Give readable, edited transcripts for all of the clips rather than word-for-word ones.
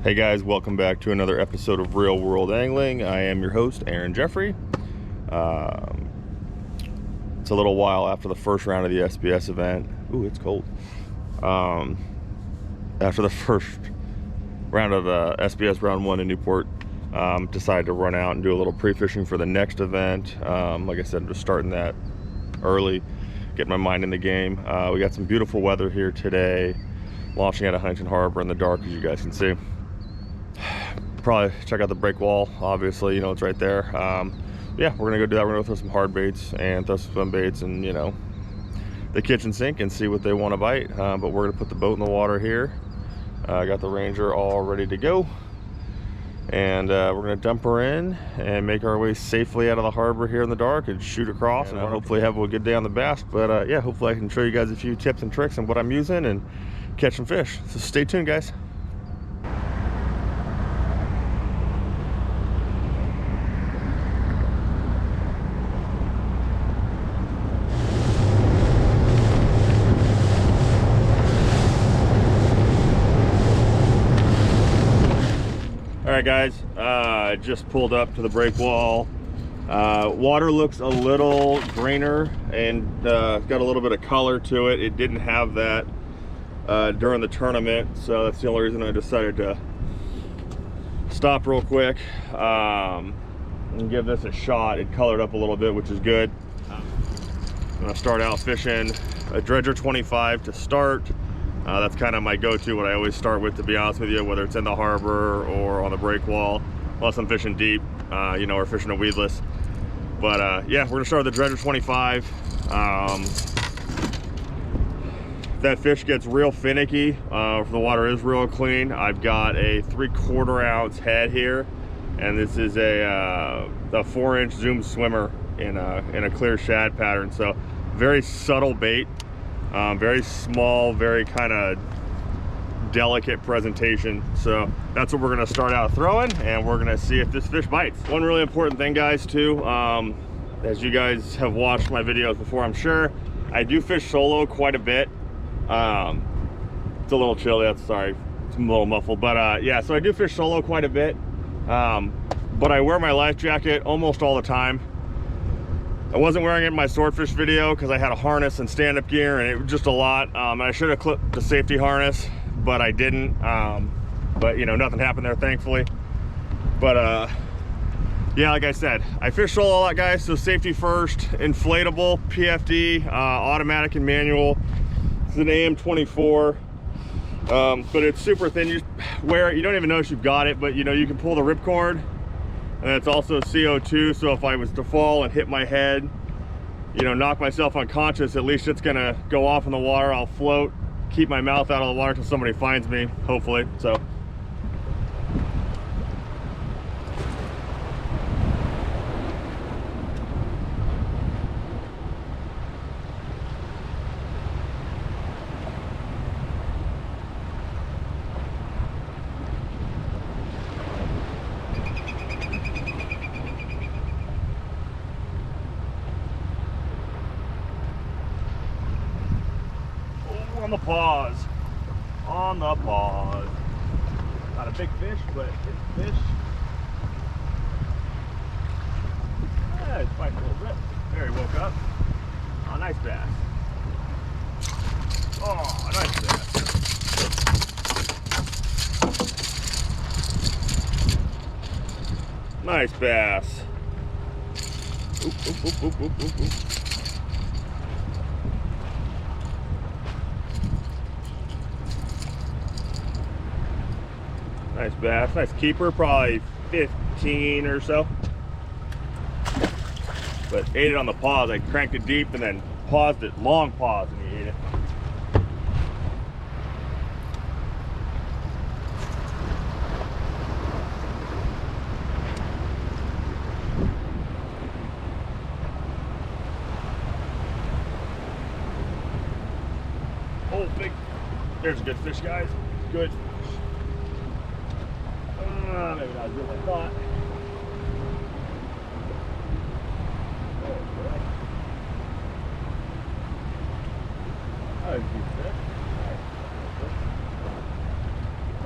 Hey guys, welcome back to another episode of Real World Angling. I am your host, Aaron Jeffrey. It's a little while after the first round of the SBS event. Ooh, it's cold. After the first round of the SBS round 1 in Newport, decided to run out and do a little pre-fishing for the next event. Like I said, I'm just starting that early, get my mind in the game. We got some beautiful weather here today, launching out of Huntington Harbor in the dark, as you guys can see. Probably check out the break wall, obviously, you know, it's right there. Yeah, we're gonna go do that. We're gonna throw some hard baits and throw some swim baits and, you know, the kitchen sink and see what they want to bite. But we're gonna put the boat in the water here. I got the Ranger all ready to go, and we're gonna dump her in and make our way safely out of the harbor here in the dark and shoot across, and hopefully have a good day on the bass. But yeah, hopefully I can show you guys a few tips and tricks and what I'm using and catch some fish. So stay tuned, guys. All right, guys, just pulled up to the break wall. Water looks a little greener and got a little bit of color to it. It didn't have that during the tournament, so that's the only reason I decided to stop real quick and give this a shot. It colored up a little bit, which is good. I'm gonna start out fishing a Dredger 25 to start. That's kind of my go-to, what I always start with, to be honest with you, whether it's in the harbor or on the break wall, unless I'm fishing deep, you know, or fishing a weedless. But yeah, we're gonna start with the Dredger 25. That fish gets real finicky. If the water is real clean, I've got a 3/4 ounce head here, and this is a 4-inch zoom swimmer in a clear shad pattern. So very subtle bait. Very small, very kind of delicate presentation. So that's what we're gonna start out throwing, and we're gonna see if this fish bites. One really important thing, guys, too, as you guys have watched my videos before, I'm sure, I do fish solo quite a bit. It's a little chilly, that's sorry, it's a little muffled, but yeah, so I do fish solo quite a bit, but I wear my life jacket almost all the time. I wasn't wearing it in my swordfish video because I had a harness and stand-up gear, and it was just a lot. And I should have clipped the safety harness, but I didn't. But you know, nothing happened there, thankfully. But yeah, like I said, I fish solo a lot, guys, so safety first. Inflatable, PFD, automatic and manual. It's an AM24, but it's super thin. You just wear it, you don't even notice you've got it, but you know, you can pull the ripcord. And it's also CO2, so if I was to fall and hit my head, you know, knock myself unconscious, at least it's gonna go off in the water. I'll float, keep my mouth out of the water until somebody finds me, hopefully. So on the pause, on the pause. Not a big fish, but it's fish. Yeah, it's biting a little bit. There, he woke up. Oh, nice bass. Oh, nice bass. Nice bass. Oop, oop, oop, oop, oop, oop, oop. Nice bass, nice keeper, probably 15 or so. But ate it on the pause. I cranked it deep and then paused it, long pause, and he ate it. Oh, big, there's a good fish, guys, good. Maybe not as good as I thought.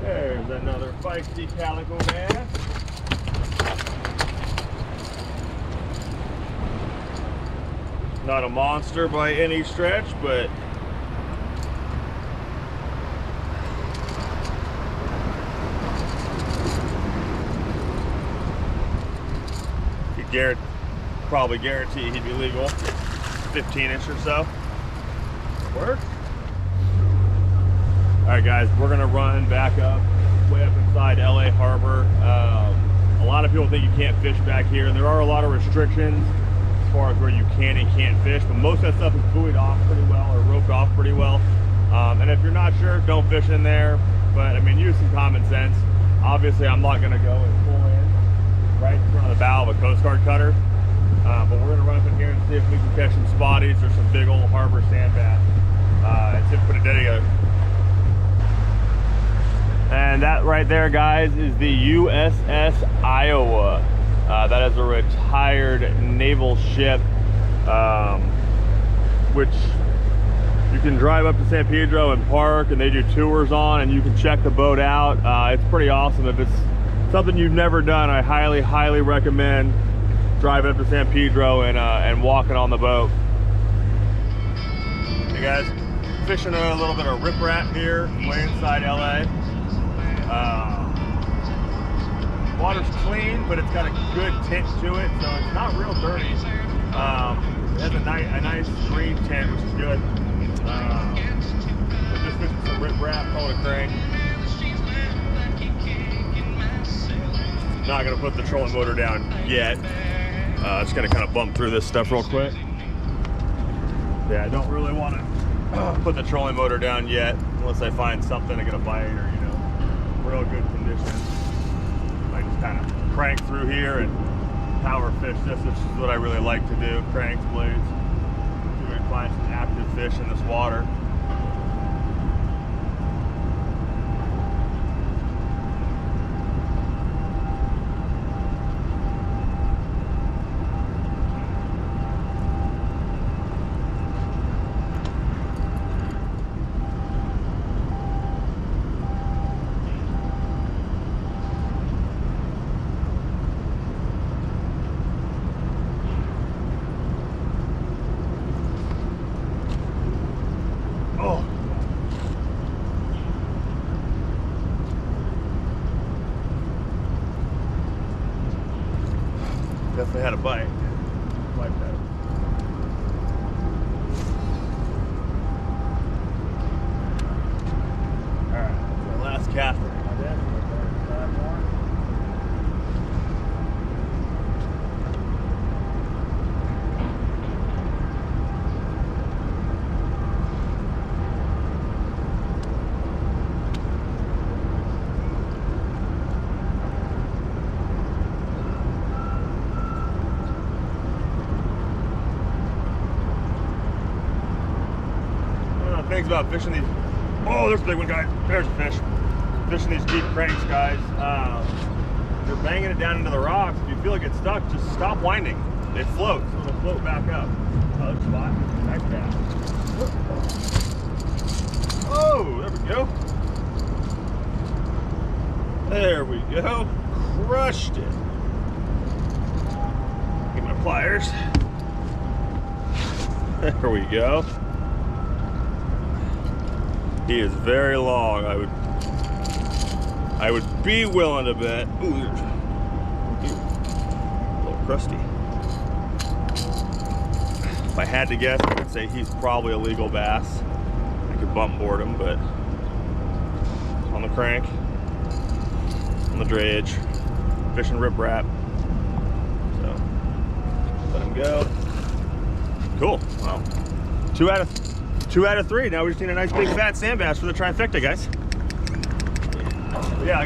There's another fight. feisty Calico man. Not a monster by any stretch, but probably guarantee he'd be legal. 15-inch or so. Works. All right, guys, we're gonna run back up, way up inside LA Harbor. A lot of people think you can't fish back here. There are a lot of restrictions as far as where you can and can't fish, but most of that stuff is buoyed off pretty well or roped off pretty well. And if you're not sure, don't fish in there. But I mean, use some common sense. Obviously, I'm not gonna go and pull in right in front of the bow of a Coast Guard cutter. But we're gonna run up in here and see if we can catch some spotties or some big old harbor sand bass. And see if we put a day together. And that right there, guys, is the USS Iowa. That is a retired naval ship, which you can drive up to San Pedro and park, and they do tours on, and you can check the boat out. It's pretty awesome. If it's something you've never done, I highly, highly recommend driving up to San Pedro and walking on the boat. Hey guys, fishing a little bit of riprap here, way inside LA. Water's clean, but it's got a good tint to it, so it's not real dirty. It has a nice green tint, which is good. We're just fishing some riprap, call it a crank. Not gonna put the trolling motor down yet. Just gonna kind of bump through this stuff real quick. Yeah, I don't really want to put the trolling motor down yet, unless I find something to get a bite or, you know, real good conditions. I just kind of crank through here and power fish this, which is what I really like to do. Cranks, blades. See if we can find some active fish in this water. Definitely had a bite. Like that. Alright, that's our last cast. Things about fishing these. Oh, there's a big one, guys. There's a fish. Fishing these deep cranks, guys. You're banging it down into the rocks. If you feel like it's stuck, just stop winding. It floats. It'll float back up. Oh, there's a spot. Nice cast. Oh, there we go. There we go. Crushed it. Get my pliers. There we go. He is very long. I would be willing to bet. Ooh, a little crusty. If I had to guess, I would say he's probably a legal bass. I could bump board him, but on the crank, on the dredge, fishing riprap. So let him go. Cool. Well, 2 out of 3. Now we just need a nice big fat sand bass for the trifecta, guys. Yeah,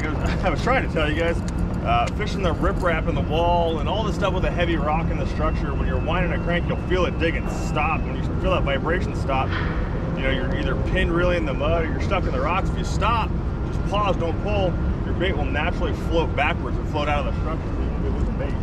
I was trying to tell you guys, fishing the riprap in the wall and all this stuff with a heavy rock in the structure, when you're winding a crank, you'll feel it dig and stop. When you feel that vibration stop, you know, you're either pinned really in the mud or you're stuck in the rocks. If you stop, just pause, don't pull, your bait will naturally float backwards and float out of the structure so you can go with the bait.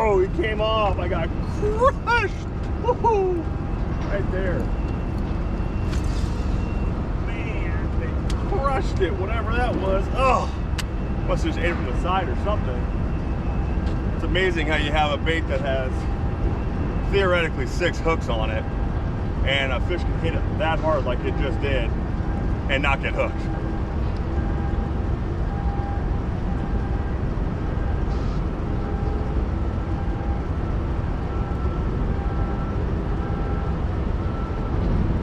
Oh, he came off. I got crushed. Woohoo! Right there. Man, they crushed it, whatever that was. Oh, must have just ate it from the side or something. It's amazing how you have a bait that has theoretically 6 hooks on it, and a fish can hit it that hard like it just did and not get hooked.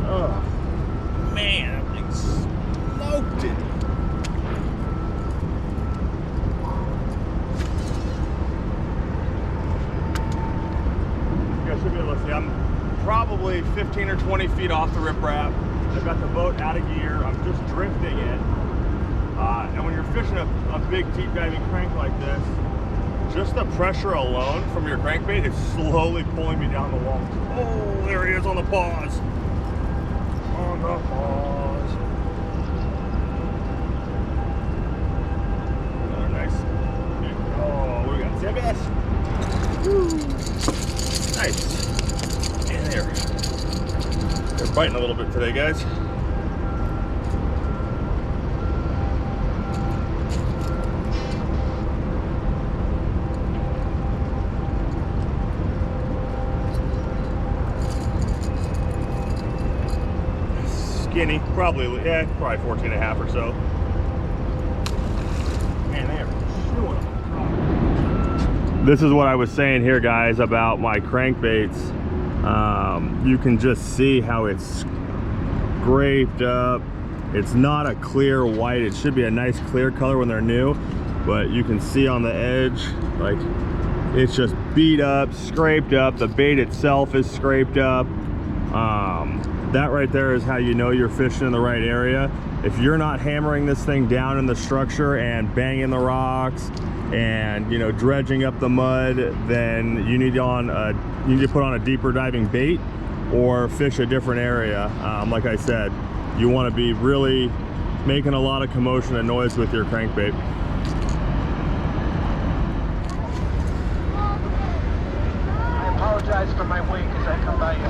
Oh man, that thing smoked it. You guys should be able to see I'm probably 15 or 20 feet off the riprap. I've got the boat out of gear. I'm just drifting it. And when you're fishing a big deep diving crank like this, just the pressure alone from your crankbait is slowly pulling me down the wall. Oh, there he is on the pause. On the pause. Another nice. Oh, what do we got? See, guys? Woo. Nice. And there. They're biting a little bit today, guys. Skinny, probably 14 and a half or so. Man, they are chewing. This is what I was saying here, guys, about my crankbaits. You can just see how it's scraped up. It's not a clear white. It should be a nice clear color when they're new, but you can see on the edge, like, it's just beat up, scraped up. The bait itself is scraped up. That right there is how you know you're fishing in the right area. If you're not hammering this thing down in the structure and banging the rocks and, you know, dredging up the mud, then you need to put on a deeper diving bait or fish a different area. Like I said, you want to be really making a lot of commotion and noise with your crankbait. I apologize for my wake as I come by you.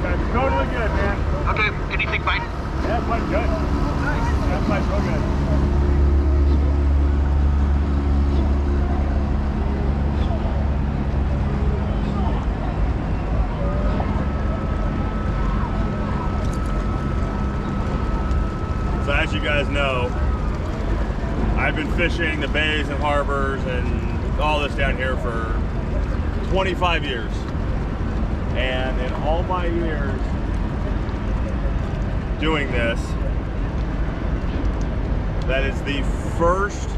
That's totally good, man. Okay, anything biting? Yeah, that's quite good. Nice. That's quite so good. So as you guys know, I've been fishing the bays and harbors and all this down here for 25 years. And in all my years doing this, that is the first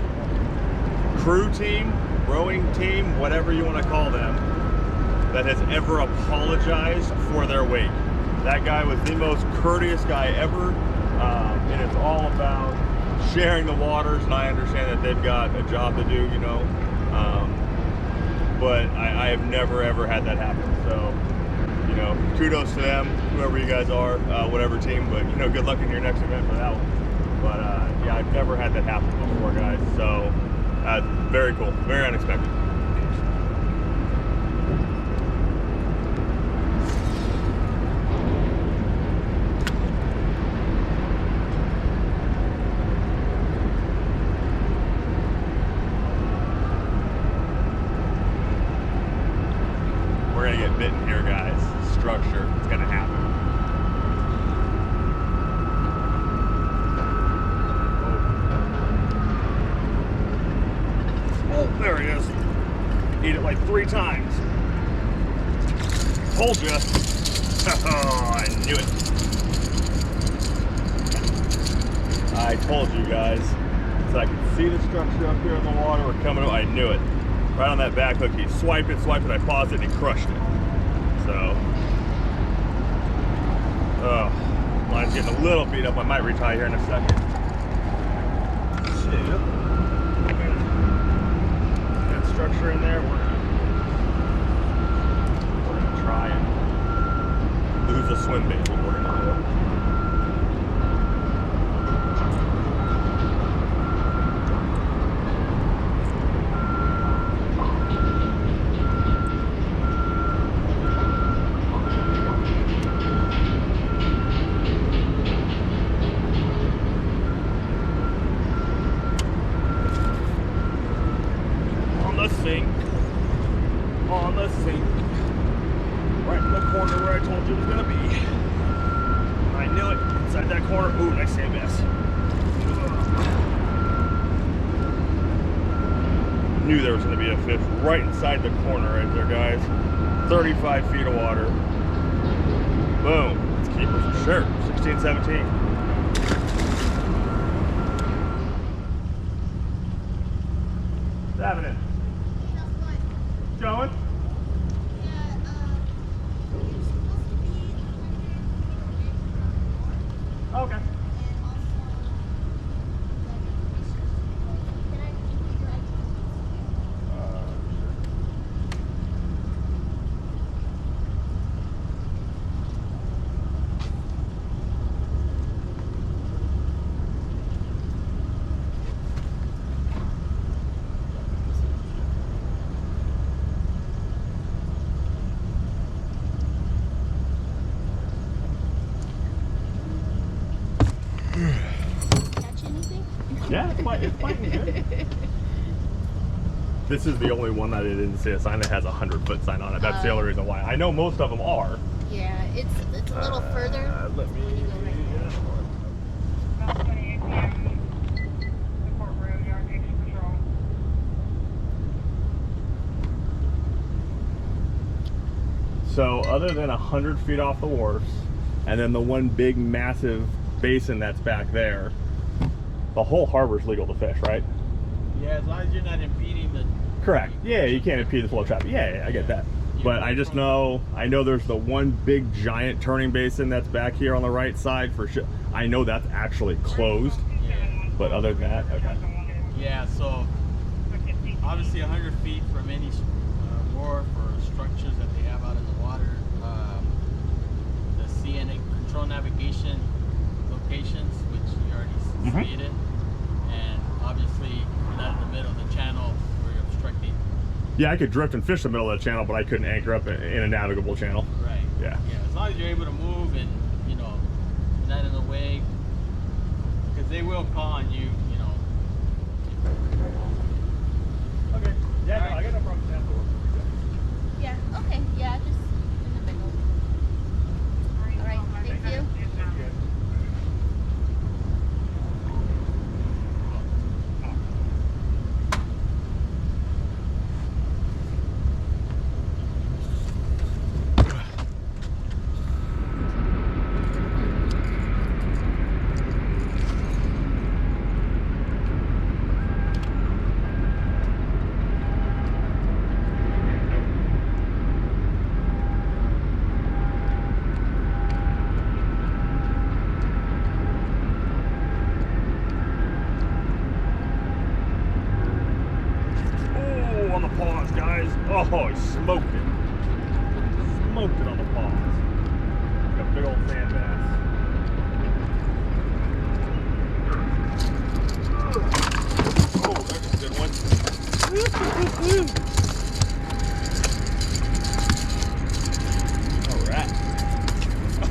crew team, rowing team, whatever you want to call them, that has ever apologized for their wake. That guy was the most courteous guy ever. And it's all about sharing the waters, and I understand that they've got a job to do, you know, but I have never ever had that happen. So, you know, kudos to them, whoever you guys are, whatever team, but, you know, good luck in your next event for that one. But yeah, I've never had that happen before, guys, so very cool, very unexpected. We're gonna get bitten here, guys. Structure, it's gonna happen. Oh, there he is. Eat it like 3 times. Told ya. Oh, I knew it. I told you guys. So I could see the structure up here in the water. We're coming up. I knew it. Right on that back hook, he swiped it, I paused it, and he crushed it. So, oh, line's getting a little beat up. I might retie here in a second. That structure in there, we're gonna try and lose a swim bait. What we're gonna do. the sink. On the sink. Right in the corner where I told you it was gonna be. I knew it. Inside that corner. Ooh, nice sand bass. Knew there was gonna be a fish right inside the corner right there, guys. 35 feet of water. Boom. It's a keeper for sure. 16, 17. What's happening? Going? Okay. Catch anything? Yeah, it's biting good. This is the only one that it didn't say a sign that has a 100-foot sign on it. That's the only reason why. I know most of them are. Yeah, it's a little further. Let me. When you go right there. About 28 p.m. Newport Road, Yard Extra Patrol. So other than 100 feet off the wharfs, and then the one big massive basin that's back there, the whole harbor's legal to fish, right? Yeah, as long as you're not impeding the... Correct. Yeah, you can't impede the flow of traffic. Yeah, I get that. But I just know, there's the one big giant turning basin that's back here on the right side for sure. I know that's actually closed, Yeah. but other than that, okay. Yeah, so obviously 100 feet from any wharf or structures that they have out in the water, the CNA control navigation locations, which you already stated, and obviously you're not in the middle of the channel where you're obstructing. Yeah, I could drift and fish the middle of the channel, but I couldn't anchor up in a navigable channel. Right. Yeah. Yeah, as long as you're able to move and, you know, you're not in the way, because they will call on you, you know. Okay. Yeah, no, I got no problem with that. Yeah, okay, yeah, just in the middle. All right, thank you. On the paws, guys. Oh, he smoked it. Smoked it on the paws. Like a big old sand bass. Oh, that's a good one. All right.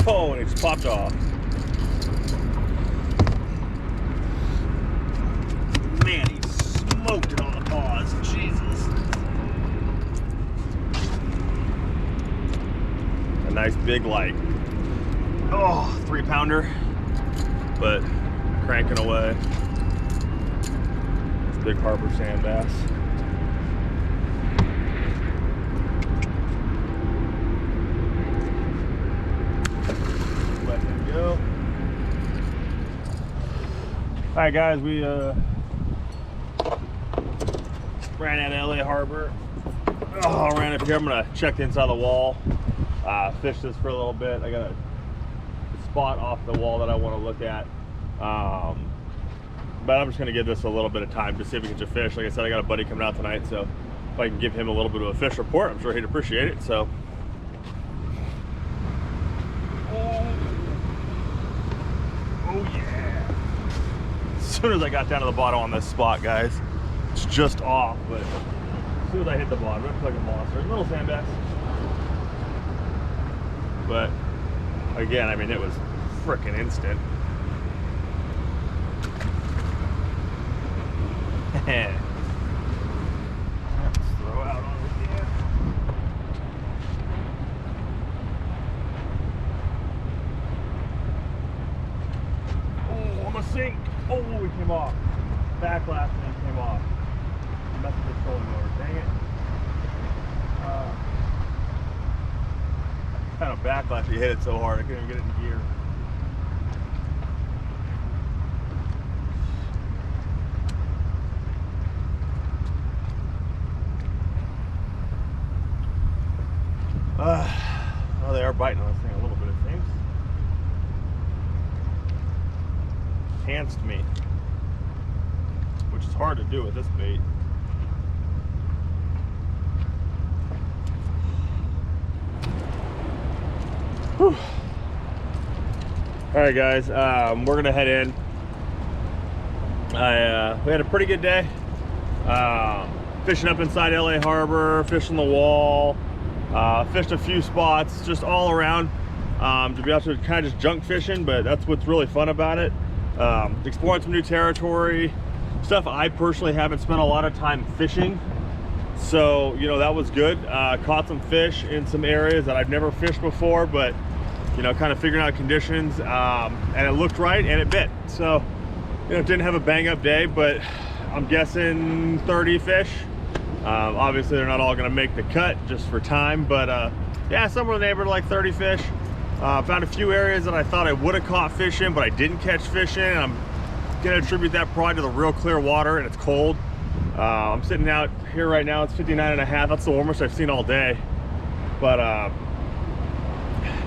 Oh, and it's popped off. Man, he smoked it on the paws. Jesus. A nice big, like, 3-pounder, but cranking away. It's big harbor sand bass. Let him go. All right, guys, we ran out of LA Harbor. Oh, ran up here. I'm gonna check the inside of the wall. Fish this for a little bit. I got a spot off the wall that I want to look at. But I'm just gonna give this a little bit of time to see if we can catch a fish. Like I said, I got a buddy coming out tonight, so if I can give him a little bit of a fish report, I'm sure he'd appreciate it. So. Oh yeah. As soon as I got down to the bottom on this spot, guys, it's just off, but as soon as I hit the bottom, it's like a monster. It's a little sand bass. But again, I mean, it was freaking instant. off. Message the trolling motor. Dang it. Kind of backlash. You hit it so hard I couldn't even get it in gear. Oh, they are biting on this thing a little bit, it seems. Pantsed me, which is hard to do with this bait. Whew. All right, guys, we're gonna head in. We had a pretty good day. Fishing up inside LA Harbor, fishing the wall. Fished a few spots just all around. To be honest with you, kind of just junk fishing, but that's what's really fun about it. Exploring some new territory, stuff I personally haven't spent a lot of time fishing. So, you know, that was good. Caught some fish in some areas that I've never fished before, but, you know, kind of figuring out conditions. And it looked right and it bit. So, you know, didn't have a bang up day, but I'm guessing 30 fish. Obviously they're not all gonna make the cut just for time, but yeah, somewhere in the neighborhood like 30 fish. Found a few areas that I thought I would have caught fish in, but I didn't catch fish in. I'm gonna attribute that probably to the real clear water and it's cold. I'm sitting out here right now, it's 59.5. That's the warmest I've seen all day. But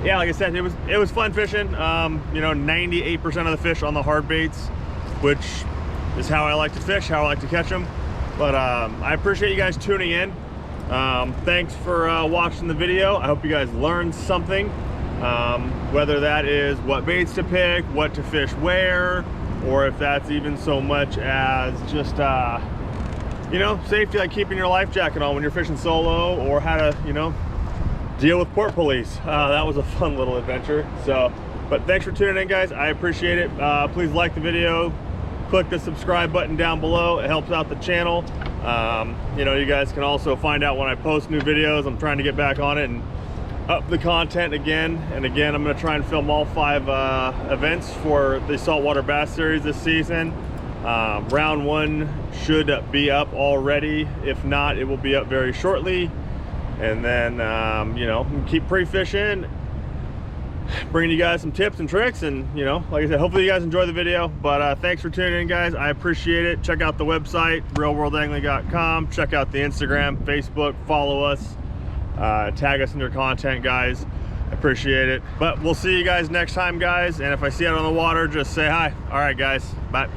yeah, like I said, it was fun fishing. You know, 98% of the fish on the hard baits, which is how I like to fish, how I like to catch them. But I appreciate you guys tuning in. Thanks for watching the video. I hope you guys learned something, whether that is what baits to pick, what to fish where, or if that's even so much as just you know, safety, like keeping your life jacket on when you're fishing solo, or how to, you know, deal with port police. That was a fun little adventure. So, but thanks for tuning in, guys. I appreciate it. Please like the video. Click the subscribe button down below. It helps out the channel. You know, you guys can also find out when I post new videos. I'm trying to get back on it and up the content again and again. I'm going to try and film all 5 events for the Saltwater Bass Series this season. Round 1 should be up already. If not, it will be up very shortly. And then, you know, keep pre-fishing, bringing you guys some tips and tricks, and, you know, like I said, hopefully you guys enjoy the video. But thanks for tuning in, guys. I appreciate it. Check out the website, realworldangling.com. Check out the Instagram, Facebook, follow us, tag us in your content, guys. I appreciate it. But we'll see you guys next time, guys. And if I see you out on the water, just say hi. All right, guys, bye.